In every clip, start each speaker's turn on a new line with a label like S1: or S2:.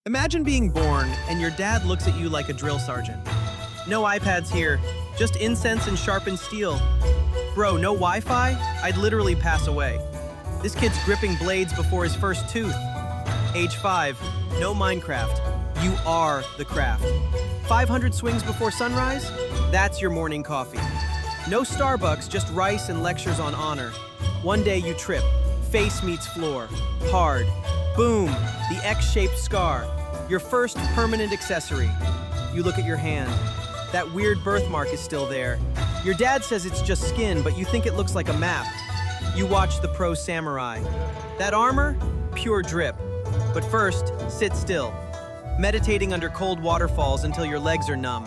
S1: Imagine being born and your dad looks at you like a drill sergeant. No iPads here, just incense and sharpened steel. Bro, no Wi-Fi? I'd literally pass away. This kid's gripping blades before his first tooth. Age 5, no Minecraft. You are the craft. 500 swings before sunrise? That's your morning coffee. No Starbucks, just rice and lectures on honor. One day you trip, face meets floor, hard. Boom, the X-shaped scar, your first permanent accessory. You look at your hand. That weird birthmark is still there. Your dad says it's just skin, but you think it looks like a map. You watch the pro samurai. That armor? Pure drip. But first, sit still, meditating under cold waterfalls until your legs are numb.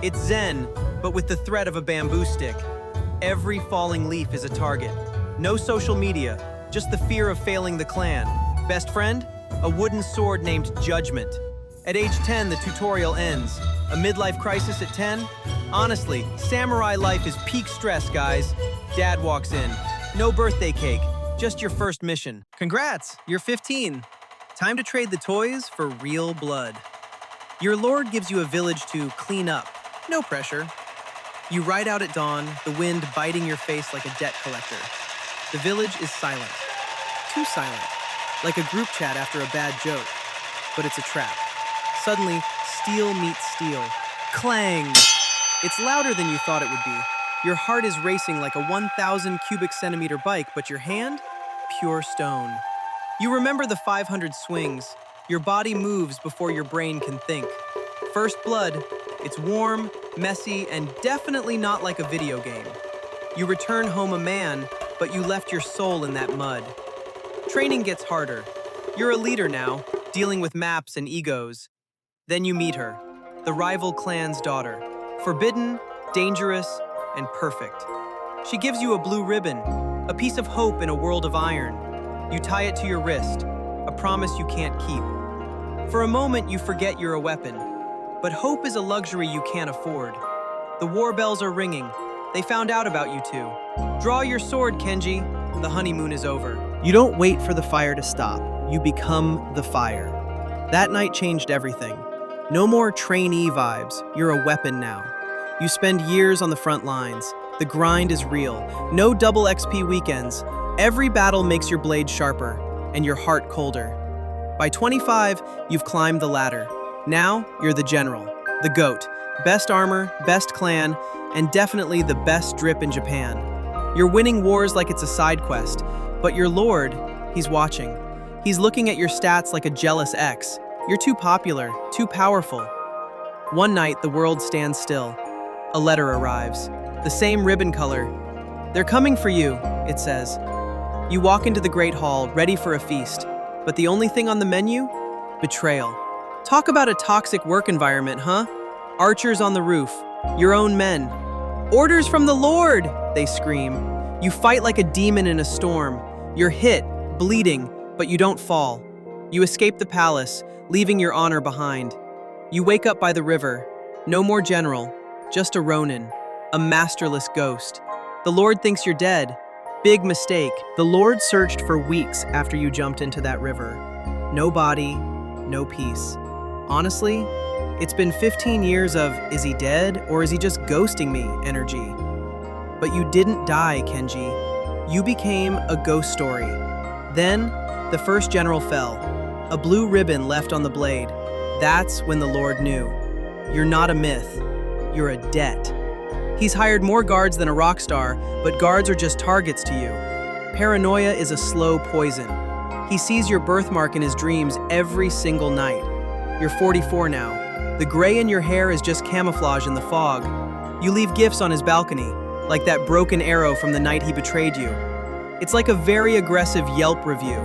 S1: It's Zen, but with the threat of a bamboo stick. Every falling leaf is a target. No social media, just the fear of failing the clan. Best friend? A wooden sword named Judgment. At age 10, the tutorial ends. A midlife crisis at 10? Honestly, samurai life is peak stress, guys. Dad walks in. No birthday cake, just your first mission. Congrats, you're 15. Time to trade the toys for real blood. Your lord gives you a village to clean up. No pressure. You ride out at dawn, the wind biting your face like a debt collector. The village is silent. Too silent. Like a group chat after a bad joke. But it's a trap. Suddenly, steel meets steel. Clang! It's louder than you thought it would be. Your heart is racing like a 1,000 cubic centimeter bike, but your hand? Pure stone. You remember the 500 swings. Your body moves before your brain can think. First blood. It's warm, messy, and definitely not like a video game. You return home a man, but you left your soul in that mud. Training gets harder. You're a leader now, dealing with maps and egos. Then you meet her, the rival clan's daughter. Forbidden, dangerous, and perfect. She gives you a blue ribbon, a piece of hope in a world of iron. You tie it to your wrist, a promise you can't keep. For a moment, you forget you're a weapon. But hope is a luxury you can't afford. The war bells are ringing. They found out about you two. Draw your sword, Kenji. The honeymoon is over. You don't wait for the fire to stop. You become the fire. That night changed everything. No more trainee vibes. You're a weapon now. You spend years on the front lines. The grind is real. No double XP weekends. Every battle makes your blade sharper and your heart colder. By 25, you've climbed the ladder. Now, you're the general, the GOAT. Best armor, best clan, and definitely the best drip in Japan. You're winning wars like it's a side quest, but your lord, he's watching. He's looking at your stats like a jealous ex. You're too popular, too powerful. One night, the world stands still. A letter arrives. The same ribbon color. They're coming for you, it says. You walk into the Great Hall, ready for a feast. But the only thing on the menu? Betrayal. Talk about a toxic work environment, huh? Archers on the roof. Your own men. Orders from the Lord, they scream. You fight like a demon in a storm. You're hit, bleeding, but you don't fall. You escape the palace, leaving your honor behind. You wake up by the river. No more general, just a Ronin, a masterless ghost. The Lord thinks you're dead. Big mistake. The Lord searched for weeks after you jumped into that river. No body, no peace. Honestly, it's been 15 years of, is he dead or is he just ghosting me energy. But you didn't die, Kenji. You became a ghost story. Then, the first general fell. A blue ribbon left on the blade. That's when the Lord knew. You're not a myth. You're a debt. He's hired more guards than a rock star, but guards are just targets to you. Paranoia is a slow poison. He sees your birthmark in his dreams every single night. You're 44 now. The gray in your hair is just camouflage in the fog. You leave gifts on his balcony, like that broken arrow from the night he betrayed you. It's like a very aggressive Yelp review.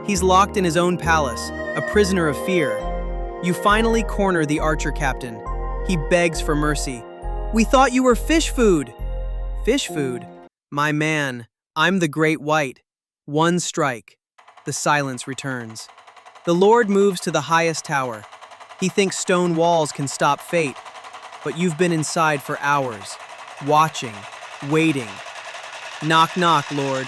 S1: He's locked in his own palace, a prisoner of fear. You finally corner the archer captain. He begs for mercy. We thought you were fish food. Fish food? My man, I'm the Great White. One strike. The silence returns. The Lord moves to the highest tower. He thinks stone walls can stop fate. But you've been inside for hours, watching, waiting. Knock, knock, Lord.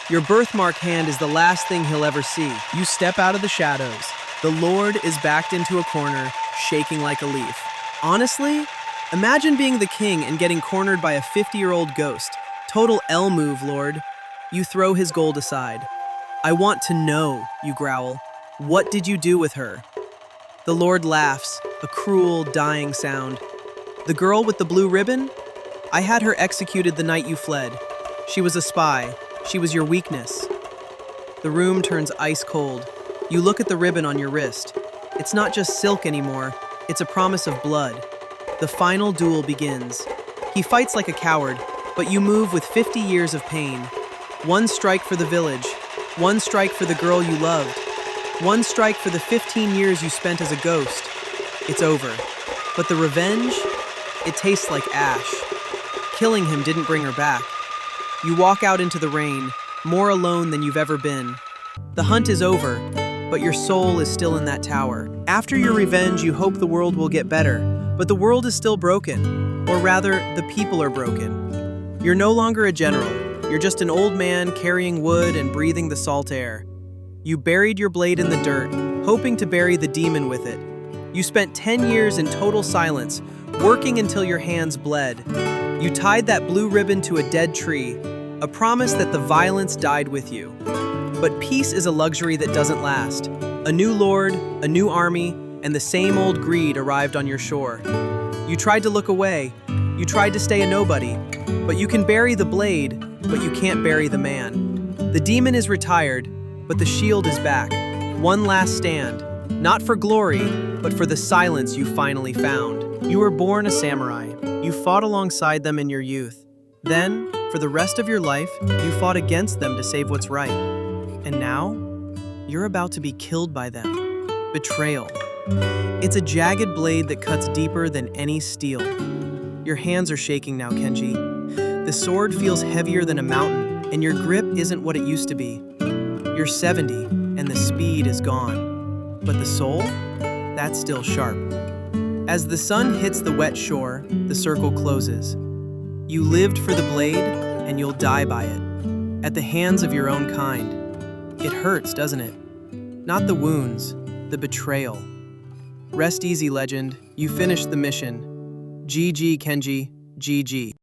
S1: Your birthmark hand is the last thing he'll ever see. You step out of the shadows. The Lord is backed into a corner, shaking like a leaf. Honestly, imagine being the king and getting cornered by a 50-year-old ghost. Total L move, Lord. You throw his gold aside. I want to know, you growl. What did you do with her? The Lord laughs, a cruel, dying sound. The girl with the blue ribbon? I had her executed the night you fled. She was a spy. She was your weakness. The room turns ice cold. You look at the ribbon on your wrist. It's not just silk anymore. It's a promise of blood. The final duel begins. He fights like a coward, but you move with 50 years of pain. One strike for the village. One strike for the girl you loved. One strike for the 15 years you spent as a ghost. It's over. But the revenge? It tastes like ash. Killing him didn't bring her back. You walk out into the rain, more alone than you've ever been. The hunt is over, but your soul is still in that tower. After your revenge, you hope the world will get better, but the world is still broken. Or rather, the people are broken. You're no longer a general. You're just an old man carrying wood and breathing the salt air. You buried your blade in the dirt, hoping to bury the demon with it. You spent 10 years in total silence, working until your hands bled. You tied that blue ribbon to a dead tree, a promise that the violence died with you. But peace is a luxury that doesn't last. A new lord, a new army, and the same old greed arrived on your shore. You tried to look away. You tried to stay a nobody. But you can bury the blade, but you can't bury the man. The demon is retired, but the shield is back. One last stand, not for glory, but for the silence you finally found. You were born a samurai. You fought alongside them in your youth. Then, for the rest of your life, you fought against them to save what's right. And now, you're about to be killed by them. Betrayal. It's a jagged blade that cuts deeper than any steel. Your hands are shaking now, Kenji. The sword feels heavier than a mountain, and your grip isn't what it used to be. You're 70, and the speed is gone. But the soul? That's still sharp. As the sun hits the wet shore, the circle closes. You lived for the blade, and you'll die by it. At the hands of your own kind. It hurts, doesn't it? Not the wounds, the betrayal. Rest easy, legend. You finished the mission. GG, Kenji. GG.